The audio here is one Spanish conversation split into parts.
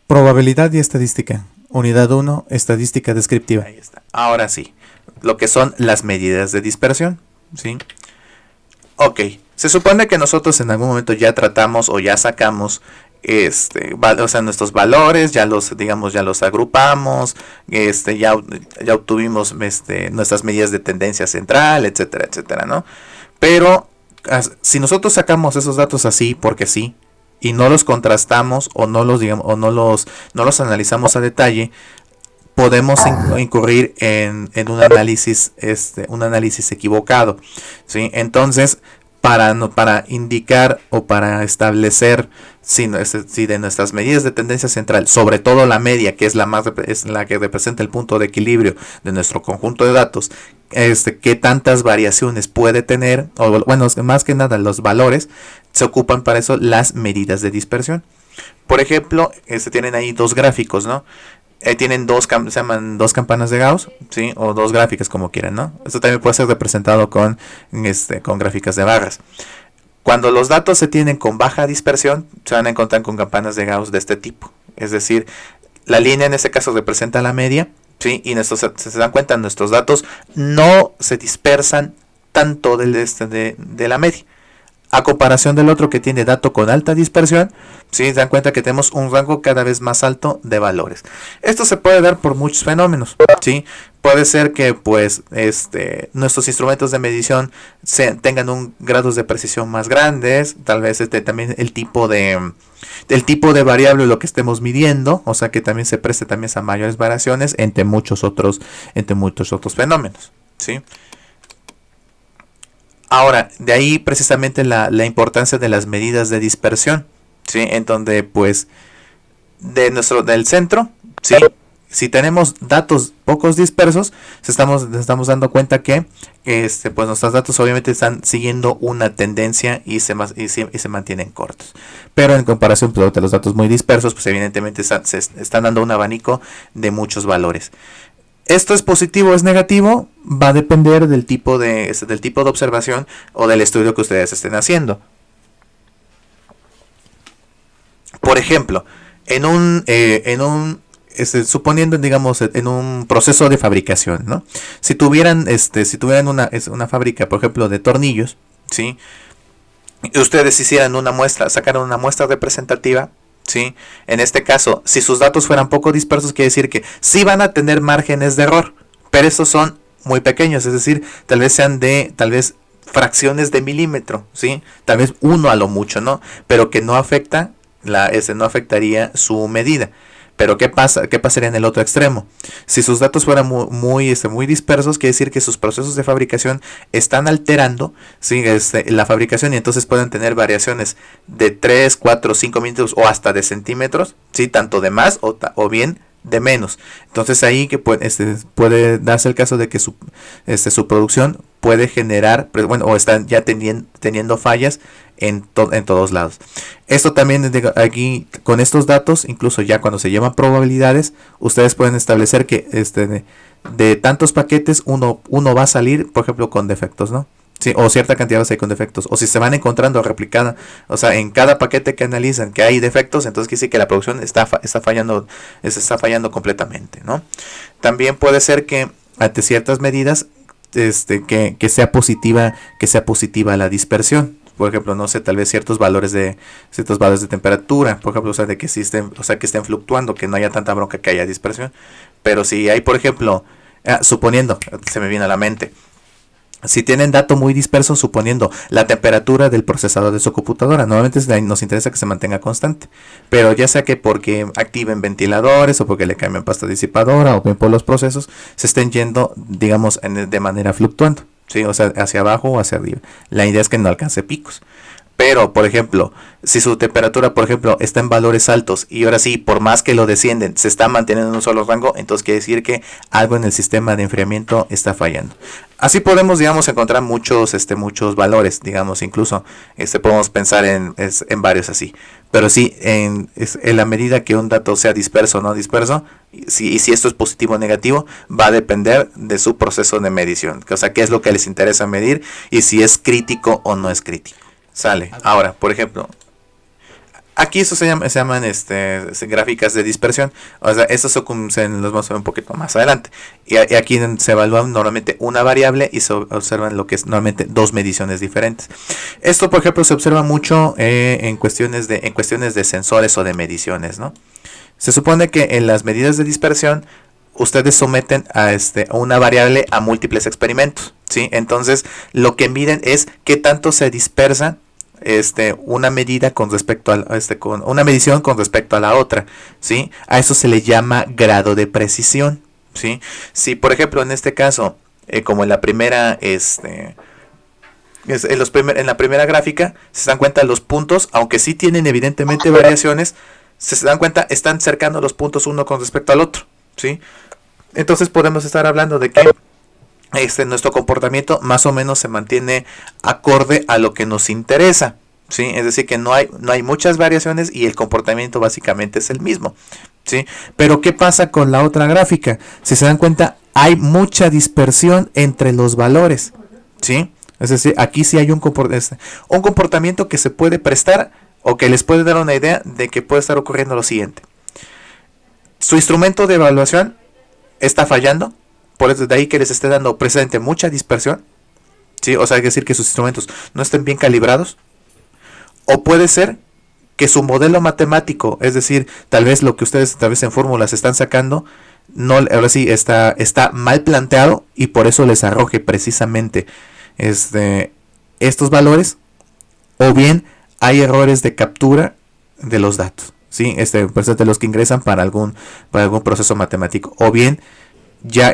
Probabilidad y estadística. Unidad 1, estadística descriptiva. Ahí está. Ahora sí, lo que son las medidas de dispersión, ¿sí? Ok, se supone que nosotros en algún momento ya tratamos o ya sacamos o sea, nuestros valores, ya los, digamos, ya los agrupamos, ya obtuvimos nuestras medidas de tendencia central, etcétera, etcétera, ¿no? Pero si nosotros sacamos esos datos así porque sí, y no los contrastamos o no los, digamos, o no los analizamos a detalle, podemos incurrir en un análisis equivocado, ¿sí? Entonces, para indicar o para establecer si de nuestras medidas de tendencia central, sobre todo la media, que es la que representa el punto de equilibrio de nuestro conjunto de datos, qué tantas variaciones puede tener, o bueno, más que nada los valores, se ocupan para eso las medidas de dispersión. Por ejemplo, tienen ahí dos gráficos, ¿no? Tienen se llaman dos campanas de Gauss, ¿sí? O dos gráficas, como quieran, ¿no? Esto también puede ser representado con gráficas de barras. Cuando los datos se tienen con baja dispersión, se van a encontrar con campanas de Gauss de este tipo. Es decir, la línea en este caso representa la media, ¿sí? Y se dan cuenta, nuestros datos no se dispersan tanto de la media. A comparación del otro que tiene dato con alta dispersión, ¿sí? Se dan cuenta que tenemos un rango cada vez más alto de valores. Esto se puede dar por muchos fenómenos, ¿sí? Puede ser que pues nuestros instrumentos de medición tengan grados de precisión más grandes, tal vez también el tipo de variable lo que estemos midiendo, o sea que también se preste también a mayores variaciones entre muchos otros fenómenos, ¿sí? Ahora, de ahí precisamente la importancia de las medidas de dispersión, ¿sí? En donde, pues, del centro, ¿sí? Si tenemos datos pocos dispersos, estamos dando cuenta que pues nuestros datos obviamente están siguiendo una tendencia y se mantienen cortos. Pero en comparación pues, de los datos muy dispersos, pues evidentemente se están dando un abanico de muchos valores. ¿Esto es positivo o es negativo? Va a depender del tipo de observación o del estudio que ustedes estén haciendo. Por ejemplo, suponiendo, digamos, en un proceso de fabricación, ¿no? Si tuvieran una fábrica, por ejemplo, de tornillos, ¿sí? Y ustedes sacaran una muestra representativa, ¿sí? En este caso, si sus datos fueran poco dispersos, quiere decir que sí van a tener márgenes de error, pero estos son muy pequeños, es decir, tal vez sean fracciones de milímetro, ¿sí? Tal vez uno a lo mucho, ¿no? Pero que no afectaría su medida. Pero ¿qué pasaría en el otro extremo? Si sus datos fueran muy dispersos, quiere decir que sus procesos de fabricación están alterando, ¿sí? La fabricación, y entonces pueden tener variaciones de 3, 4, 5 milímetros o hasta de centímetros, ¿sí? Tanto de más o bien de menos. Entonces ahí que puede darse el caso de que su producción puede generar, o están ya teniendo fallas en todos lados. Esto también aquí con estos datos, incluso ya cuando se llaman probabilidades, ustedes pueden establecer que de tantos paquetes uno va a salir, por ejemplo, con defectos, ¿no? Sí, o cierta cantidad va a salir con defectos, o si se van encontrando replicada, o sea, en cada paquete que analizan que hay defectos, entonces quiere decir que la producción está fallando completamente, ¿no? También puede ser que ante ciertas medidas que sea positiva la dispersión. Por ejemplo, no sé, tal vez ciertos valores de temperatura, por ejemplo, o sea, de que existen, o sea, que estén fluctuando, que no haya tanta bronca, que haya dispersión. Pero si hay, por ejemplo, suponiendo, se me viene a la mente, si tienen dato muy disperso, suponiendo la temperatura del procesador de su computadora, normalmente nos interesa que se mantenga constante, pero ya sea que porque activen ventiladores o porque le cambien pasta disipadora o bien por los procesos, se estén yendo, digamos, de manera fluctuando, ¿sí? O sea, hacia abajo o hacia arriba. La idea es que no alcance picos. Pero, por ejemplo, si su temperatura, por ejemplo, está en valores altos y ahora sí, por más que lo descienden, se está manteniendo en un solo rango, entonces quiere decir que algo en el sistema de enfriamiento está fallando. Así podemos, digamos, encontrar muchos valores, digamos, incluso podemos pensar en varios así. Pero sí, en la medida que un dato sea disperso o no disperso, y si esto es positivo o negativo, va a depender de su proceso de medición. O sea, qué es lo que les interesa medir y si es crítico o no es crítico. Sale. Ahora, por ejemplo, Aquí eso se llaman gráficas de dispersión. O sea, estos se los vamos a ver un poquito más adelante. Y aquí se evalúa normalmente una variable y se observan lo que es normalmente dos mediciones diferentes. Esto, por ejemplo, se observa mucho en cuestiones de sensores o de mediciones, ¿no? Se supone que en las medidas de dispersión ustedes someten a una variable a múltiples experimentos, ¿sí? Entonces, lo que miden es qué tanto se dispersa una medida con respecto a con una medición con respecto a la otra, ¿sí? A eso se le llama grado de precisión, ¿sí? Si por ejemplo en este caso, como en la primera en la primera gráfica, se dan cuenta los puntos, aunque sí tienen evidentemente variaciones, se dan cuenta, están cercando los puntos uno con respecto al otro, ¿sí? Entonces podemos estar hablando de que nuestro comportamiento más o menos se mantiene acorde a lo que nos interesa, ¿sí? Es decir, que no hay muchas variaciones y el comportamiento básicamente es el mismo, ¿sí? Pero ¿qué pasa con la otra gráfica? Si se dan cuenta, hay mucha dispersión entre los valores, ¿sí? Es decir, aquí sí hay un comportamiento que se puede prestar o que les puede dar una idea de que puede estar ocurriendo lo siguiente. Su instrumento de evaluación está fallando, por eso de ahí que les esté dando precisamente mucha dispersión, ¿sí? O sea, hay que decir que sus instrumentos no estén bien calibrados. O puede ser que su modelo matemático, es decir, tal vez lo que ustedes tal vez en fórmulas están sacando, no, ahora sí está mal planteado y por eso les arroje precisamente estos valores. O bien hay errores de captura de los datos, ¿sí? De los que ingresan para algún proceso matemático. O bien ya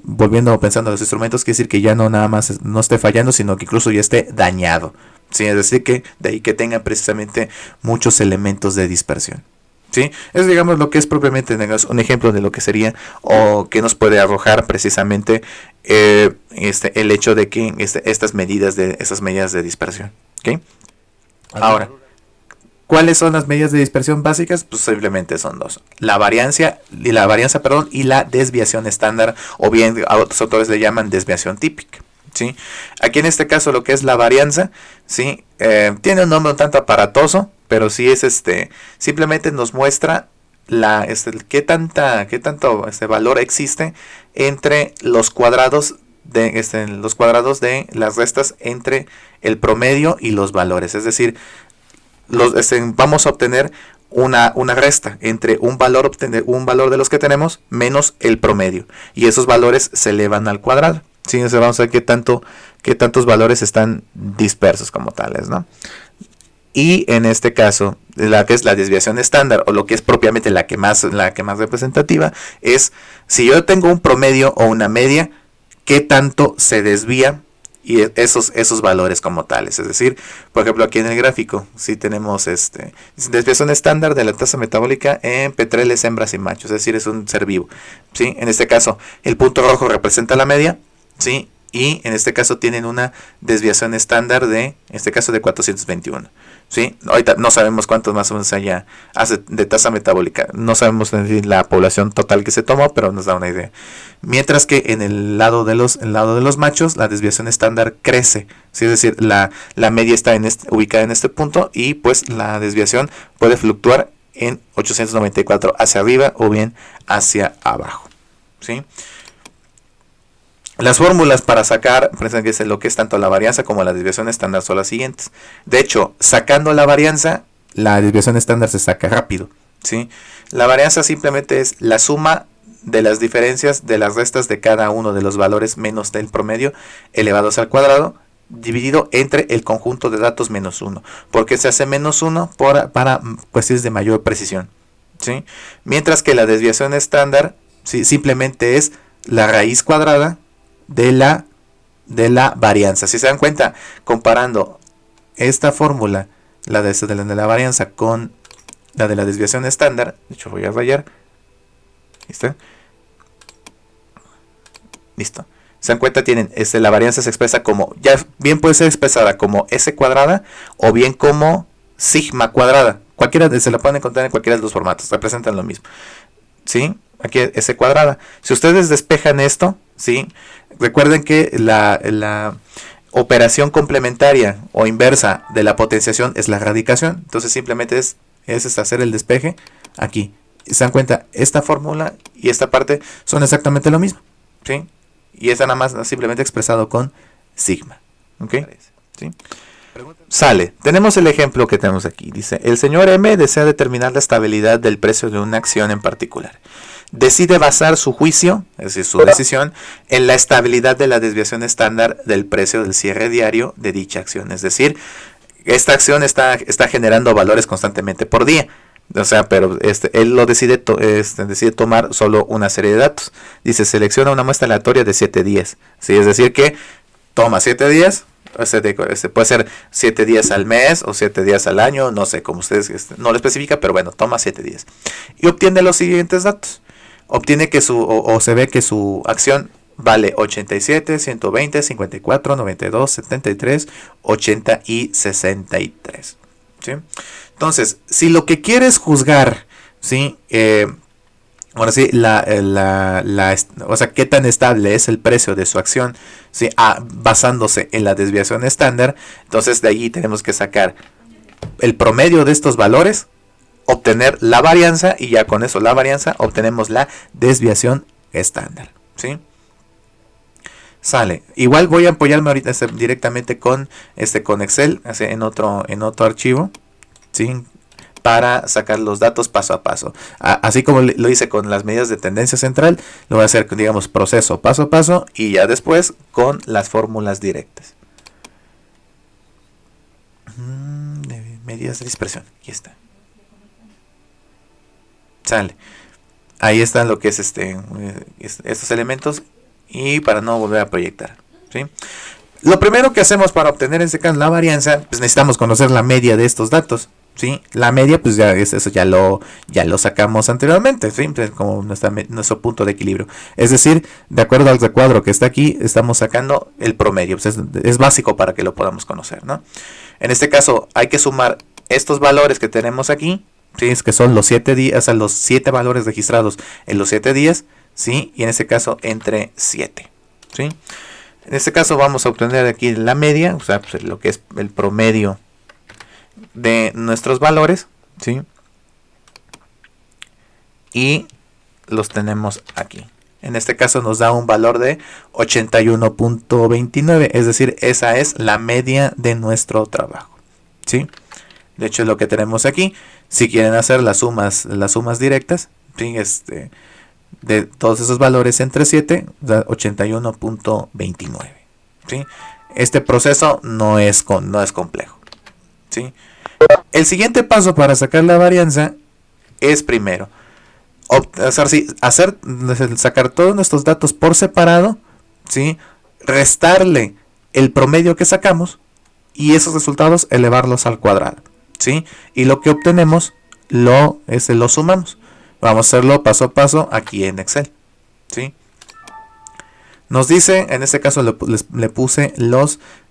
volviendo pensando en los instrumentos, quiere decir que ya no nada más no esté fallando, sino que incluso ya esté dañado, ¿sí? Es decir, que de ahí que tengan precisamente muchos elementos de dispersión, ¿sí? Es, digamos, lo que es propiamente un ejemplo de lo que sería o que nos puede arrojar precisamente el hecho de que estas medidas de dispersión, ¿okay? Ahora, ¿cuáles son las medidas de dispersión básicas? Pues simplemente son dos: la varianza y la desviación estándar, o bien a otros autores le llaman desviación típica, ¿sí? Aquí en este caso lo que es la varianza, ¿sí? Tiene un nombre un tanto aparatoso, pero sí es simplemente nos muestra qué tanto valor existe entre los cuadrados de las restas entre el promedio y los valores. Es decir, vamos a obtener una resta entre un valor de los que tenemos menos el promedio, y esos valores se elevan al cuadrado, ¿sí? Entonces vamos a ver qué tantos valores están dispersos como tales, ¿no? Y en este caso, la que es la desviación estándar, o lo que es propiamente la que más representativa, es si yo tengo un promedio o una media, qué tanto se desvía y esos valores como tales. Es decir, por ejemplo, aquí en el gráfico, si tenemos desviación estándar de la tasa metabólica en petreles, hembras y machos, es decir, es un ser vivo, ¿sí? En este caso, el punto rojo representa la media, ¿sí? Y en este caso tienen una desviación estándar de 421, ¿sí? Ahorita no sabemos cuántos más o menos haya de tasa metabólica. No sabemos la población total que se tomó, pero nos da una idea. Mientras que en el lado de los machos, la desviación estándar crece, ¿sí? Es decir, la media está ubicada en este punto, y pues la desviación puede fluctuar en 894 hacia arriba o bien hacia abajo, ¿sí? Las fórmulas para sacar lo que es tanto la varianza como la desviación estándar son las siguientes. De hecho, sacando la varianza, la desviación estándar se saca rápido, ¿sí? La varianza simplemente es la suma de las diferencias de las restas de cada uno de los valores menos del promedio elevados al cuadrado, dividido entre el conjunto de datos menos 1. ¿Por qué se hace menos 1? Para cuestiones de mayor precisión, ¿sí? Mientras que la desviación estándar, ¿sí?, simplemente es la raíz cuadrada de la varianza. Si se dan cuenta, comparando esta fórmula, la de la varianza, con la de la desviación estándar, de hecho voy a rayar, listo. Se dan cuenta, tienen la varianza se expresa como, ya bien puede ser expresada como S cuadrada o bien como sigma cuadrada. Cualquiera se la pueden encontrar en cualquiera de los formatos, representan lo mismo, ¿sí? Aquí S cuadrada. Si ustedes despejan esto, ¿sí?, recuerden que la operación complementaria o inversa de la potenciación es la radicación. Entonces simplemente es es hacer el despeje aquí. ¿Se dan cuenta? Esta fórmula y esta parte son exactamente lo mismo, ¿sí? Y esta nada más simplemente expresado con sigma, ¿ok? ¿Sí? Sale. Tenemos el ejemplo que tenemos aquí. Dice, el señor M desea determinar la estabilidad del precio de una acción en particular. Decide basar su juicio, es decir, su decisión, en la estabilidad de la desviación estándar del precio del cierre diario de dicha acción. Es decir, esta acción está generando valores constantemente por día. O sea, pero él lo decide tomar solo una serie de datos. Dice, selecciona una muestra aleatoria de 7 días. ¿Sí? Es decir que toma 7 días. Puede ser 7 días al mes o 7 días al año, no sé, como ustedes no lo especifica, pero bueno, toma 7 días. Y obtiene los siguientes datos. Obtiene que se ve que su acción vale 87, 120, 54, 92, 73, 80 y 63. ¿Sí? Entonces, si lo que quieres juzgar, ¿sí? Ahora sí, o sea, qué tan estable es el precio de su acción, ¿sí? Basándose en la desviación estándar, entonces de allí tenemos que sacar el promedio de estos valores, obtener la varianza y ya con eso la varianza obtenemos la desviación estándar, ¿sí? Sale. Igual voy a apoyarme ahorita directamente con Excel, en otro archivo, ¿sí? Para sacar los datos paso a paso. Así como lo hice con las medidas de tendencia central, lo voy a hacer, digamos, proceso paso a paso y ya después con las fórmulas directas. Medidas de dispersión. Aquí está. Sale. Ahí están lo que es estos elementos y para no volver a proyectar, ¿sí? Lo primero que hacemos para obtener en este caso la varianza, pues necesitamos conocer la media de estos datos, ¿sí? La media, pues ya es eso, ya lo sacamos anteriormente, ¿sí? Como nuestro punto de equilibrio. Es decir, de acuerdo al recuadro que está aquí, estamos sacando el promedio. Pues es básico para que lo podamos conocer, ¿no? En este caso, hay que sumar estos valores que tenemos aquí, ¿sí? Es que son los 7 días, o sea, los 7 valores registrados en los 7 días, ¿sí? Y en este caso, entre 7, ¿sí? En este caso vamos a obtener aquí la media, o sea, pues lo que es el promedio de nuestros valores, ¿sí? Y los tenemos aquí. En este caso nos da un valor de 81.29, es decir, esa es la media de nuestro trabajo, ¿sí? De hecho es lo que tenemos aquí. Si quieren hacer las sumas directas, ¿sí? De todos esos valores entre 7, da 81.29, ¿sí? Este proceso no es complejo, ¿sí? El siguiente paso para sacar la varianza es primero sacar todos nuestros datos por separado, ¿sí? Restarle el promedio que sacamos y esos resultados elevarlos al cuadrado, ¿sí? Y lo que obtenemos lo sumamos. Vamos a hacerlo paso a paso aquí en Excel, ¿sí? Nos dice, en este caso le puse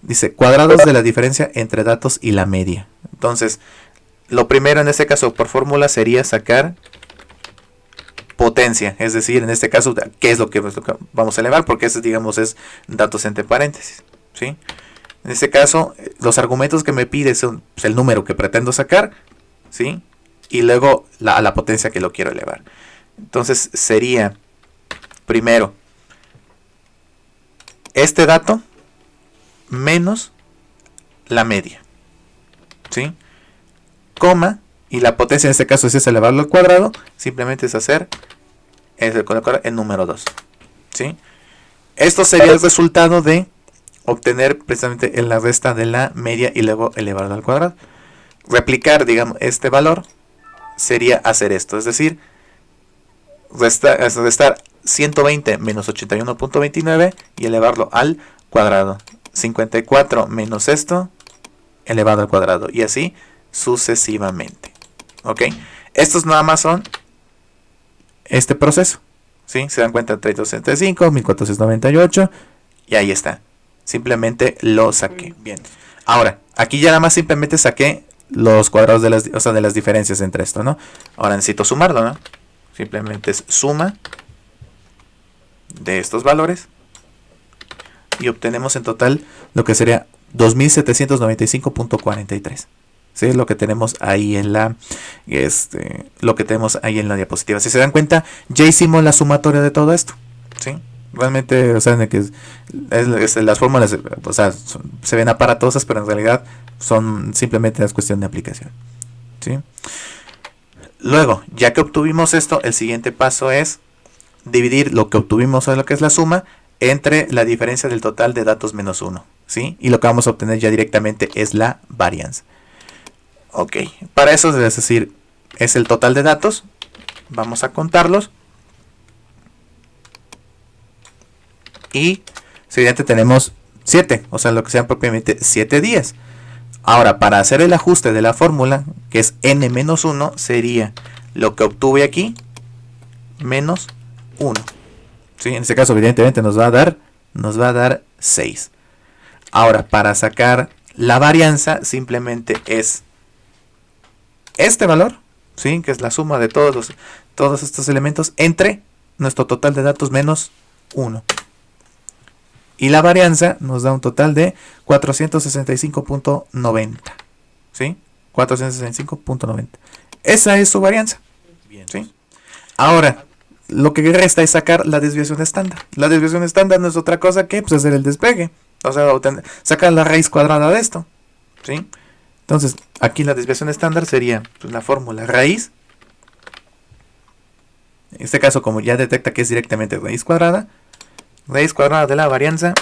dice cuadrados de la diferencia entre datos y la media. Entonces, lo primero en este caso por fórmula sería sacar potencia. Es decir, en este caso, ¿qué es lo que vamos a elevar? Porque ese, digamos, es datos entre paréntesis, ¿sí? En este caso, los argumentos que me pide son pues, el número que pretendo sacar, ¿sí? Y luego a la potencia que lo quiero elevar. Entonces sería primero este dato menos la media, ¿sí? Coma, y la potencia en este caso si es elevarlo al cuadrado, simplemente es hacer el número 2, ¿sí? Esto sería el resultado de obtener precisamente en la resta de la media y luego elevarlo al cuadrado. Replicar, digamos, este valor sería hacer esto, es decir, restar 120 menos 81.29 y elevarlo al cuadrado. 54 menos esto elevado al cuadrado y así sucesivamente. ¿Ok? Estos nada más son este proceso, ¿sí? Se dan cuenta, 365, 1498 y ahí está. Simplemente lo saqué. Bien. Ahora, aquí ya nada más simplemente saqué los cuadrados de las diferencias entre esto, ¿no? Ahora necesito sumarlo, ¿no? Simplemente es suma de estos valores y obtenemos en total lo que sería 2795.43, ¿sí? Lo que tenemos ahí en la diapositiva. Si se dan cuenta, ya hicimos la sumatoria de todo esto, ¿sí? Realmente, o sea, las fórmulas, o sea, se ven aparatosas, pero en realidad son simplemente las cuestión de aplicación, ¿sí? Luego, ya que obtuvimos esto, el siguiente paso es dividir lo que obtuvimos, o lo que es la suma, entre la diferencia del total de datos menos 1, ¿sí? Y lo que vamos a obtener ya directamente es la varianza. Ok, para eso es decir, es el total de datos. Vamos a contarlos. Y siguiente tenemos 7, o sea, lo que sean propiamente 7 días. Ahora, para hacer el ajuste de la fórmula, que es n-1, sería lo que obtuve aquí, menos 1. ¿Sí? En este caso, evidentemente, nos va a dar 6. Ahora, para sacar la varianza, simplemente es este valor, ¿sí? Que es la suma de todos estos elementos entre nuestro total de datos menos 1. Y la varianza nos da un total de 465.90. ¿Sí? 465.90. Esa es su varianza. ¿Sí? Ahora, lo que resta es sacar la desviación estándar. La desviación estándar no es otra cosa que pues, hacer el despegue. O sea, sacar la raíz cuadrada de esto. ¿Sí? Entonces, aquí la desviación estándar sería pues, la fórmula raíz. En este caso, como ya detecta que es directamente raíz cuadrada de la varianza,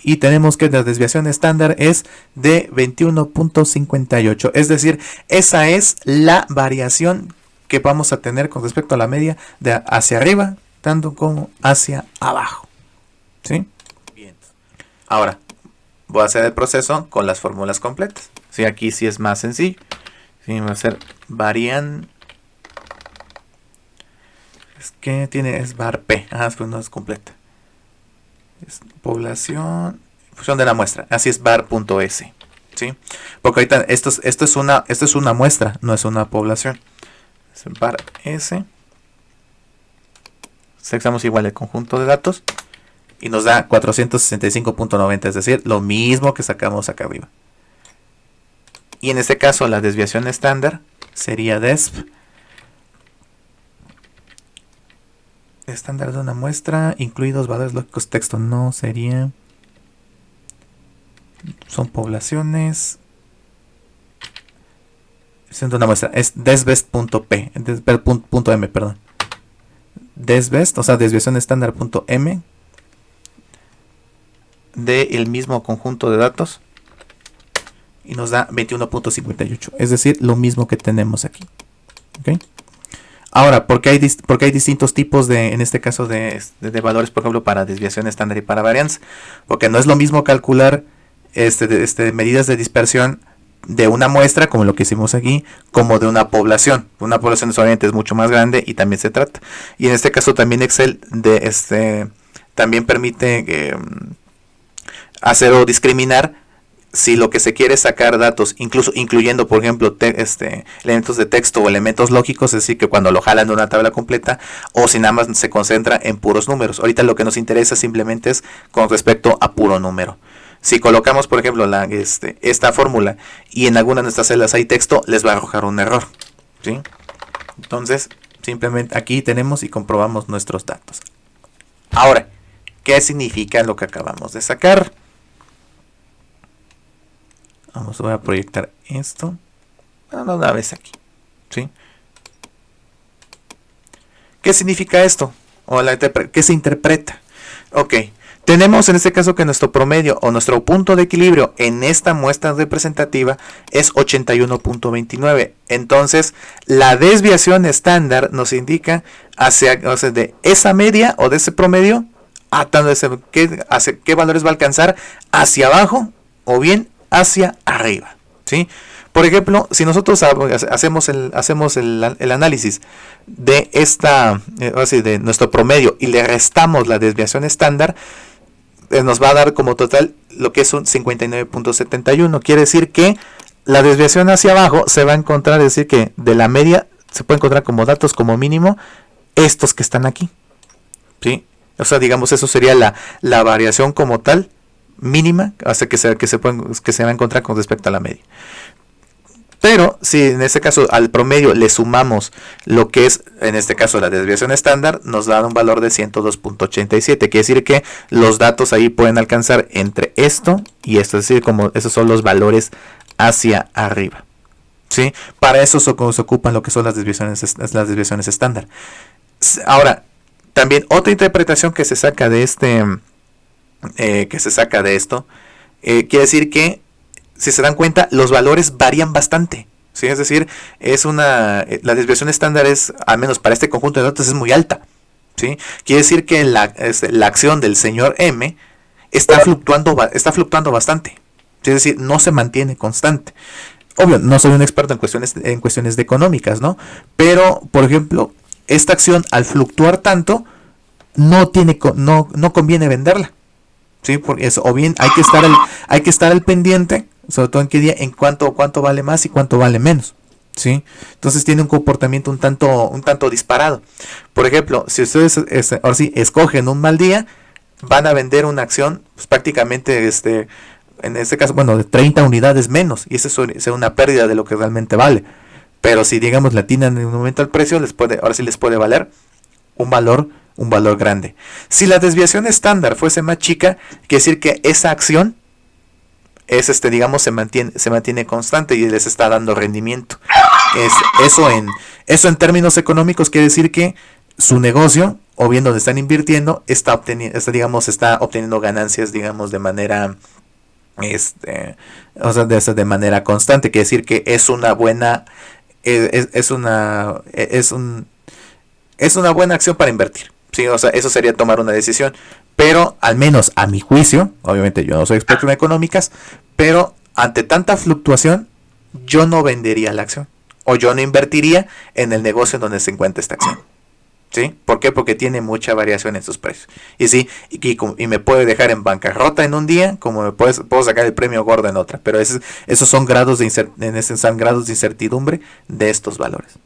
y tenemos que la desviación estándar es de 21.58, es decir, esa es la variación que vamos a tener con respecto a la media de hacia arriba, tanto como hacia abajo. ¿Sí? Bien. Ahora, voy a hacer el proceso con las fórmulas completas. ¿Sí? Aquí sí es más sencillo. ¿Sí? Va a ser es var P, pues no es completa. Es población, función de la muestra, así es var.s, ¿sí? Porque ahorita esto es una muestra, no es una población. Es var s, seleccionamos igual el conjunto de datos y nos da 465.90, es decir, lo mismo que sacamos acá arriba. Y en este caso la desviación estándar sería desv estándar de una muestra, incluidos valores lógicos texto, no sería, son poblaciones, siendo una muestra, es desbest.p, .m, perdón, desbest, o sea, desviación estándar.m de el mismo conjunto de datos y nos da 21.58, es decir, lo mismo que tenemos aquí. ¿Ok? Ahora, ¿por qué hay distintos tipos en este caso de valores, por ejemplo, para desviación estándar y para varianza? Porque no es lo mismo calcular medidas de dispersión de una muestra, como lo que hicimos aquí, como de una población. Una población obviamente es mucho más grande y también se trata. Y en este caso también Excel también permite hacer o discriminar si lo que se quiere es sacar datos, incluso incluyendo, por ejemplo, elementos de texto o elementos lógicos, es decir, que cuando lo jalan de una tabla completa, o si nada más se concentra en puros números. Ahorita lo que nos interesa simplemente es con respecto a puro número. Si colocamos, por ejemplo, esta fórmula y en alguna de nuestras celdas hay texto, les va a arrojar un error, ¿sí? Entonces, simplemente aquí tenemos y comprobamos nuestros datos. Ahora, ¿qué significa lo que acabamos de sacar? Voy a proyectar esto. Una vez aquí. ¿Sí? ¿Qué significa esto? ¿Qué se interpreta? Ok. Tenemos en este caso que nuestro promedio o nuestro punto de equilibrio en esta muestra representativa es 81.29. Entonces, la desviación estándar nos indica de esa media o de ese promedio qué valores va a alcanzar hacia abajo o bien hacia arriba, ¿sí? Por ejemplo, si nosotros hacemos el análisis de de nuestro promedio y le restamos la desviación estándar, nos va a dar como total lo que es un 59.71. Quiere decir que la desviación hacia abajo se va a encontrar, es decir, que de la media se puede encontrar como datos como mínimo estos que están aquí, ¿sí? O sea, digamos, eso sería la variación como tal mínima hasta que se va a encontrar con respecto a la media. Pero si en este caso al promedio le sumamos lo que es, en este caso, la desviación estándar, nos da un valor de 102.87. Quiere decir que los datos ahí pueden alcanzar entre esto y esto, es decir, como esos son los valores hacia arriba. ¿Sí? Para eso se ocupan lo que son las desviaciones estándar. Ahora, también otra interpretación que se saca de esto, quiere decir que, si se dan cuenta, los valores varían bastante. ¿Sí? Es decir, la desviación estándar es, al menos para este conjunto de datos, es muy alta. ¿Sí? Quiere decir que la acción del señor M está fluctuando bastante. ¿Sí? Es decir, no se mantiene constante. Obvio, no soy un experto en cuestiones de económicas, ¿no? Pero, por ejemplo, esta acción, al fluctuar tanto, no conviene venderla. ¿Sí? Porque eso, o bien hay que estar al pendiente, sobre todo en qué día, en cuánto vale más y cuánto vale menos. ¿Sí? Entonces tiene un comportamiento un tanto disparado. Por ejemplo, si ustedes ahora sí escogen un mal día, van a vender una acción, pues, prácticamente en este caso, bueno, de 30 unidades menos, y eso es una pérdida de lo que realmente vale. Pero si, digamos, la atinan en un momento al precio, ahora sí les puede valer un valor grande. Si la desviación estándar fuese más chica, quiere decir que esa acción digamos, se mantiene constante y les está dando rendimiento. Eso en términos económicos quiere decir que su negocio, o bien donde están invirtiendo, está obteniendo ganancias, digamos, de manera de manera constante. Quiere decir que es una buena acción para invertir. Sí, o sea, eso sería tomar una decisión. Pero, al menos a mi juicio, obviamente yo no soy experto en económicas, pero ante tanta fluctuación, yo no vendería la acción. O yo no invertiría en el negocio en donde se encuentra esta acción. ¿Sí? ¿Por qué? Porque tiene mucha variación en sus precios. Y sí, y me puede dejar en bancarrota en un día, como puedo sacar el premio gordo en otra. Pero esos son grados de incertidumbre de estos valores.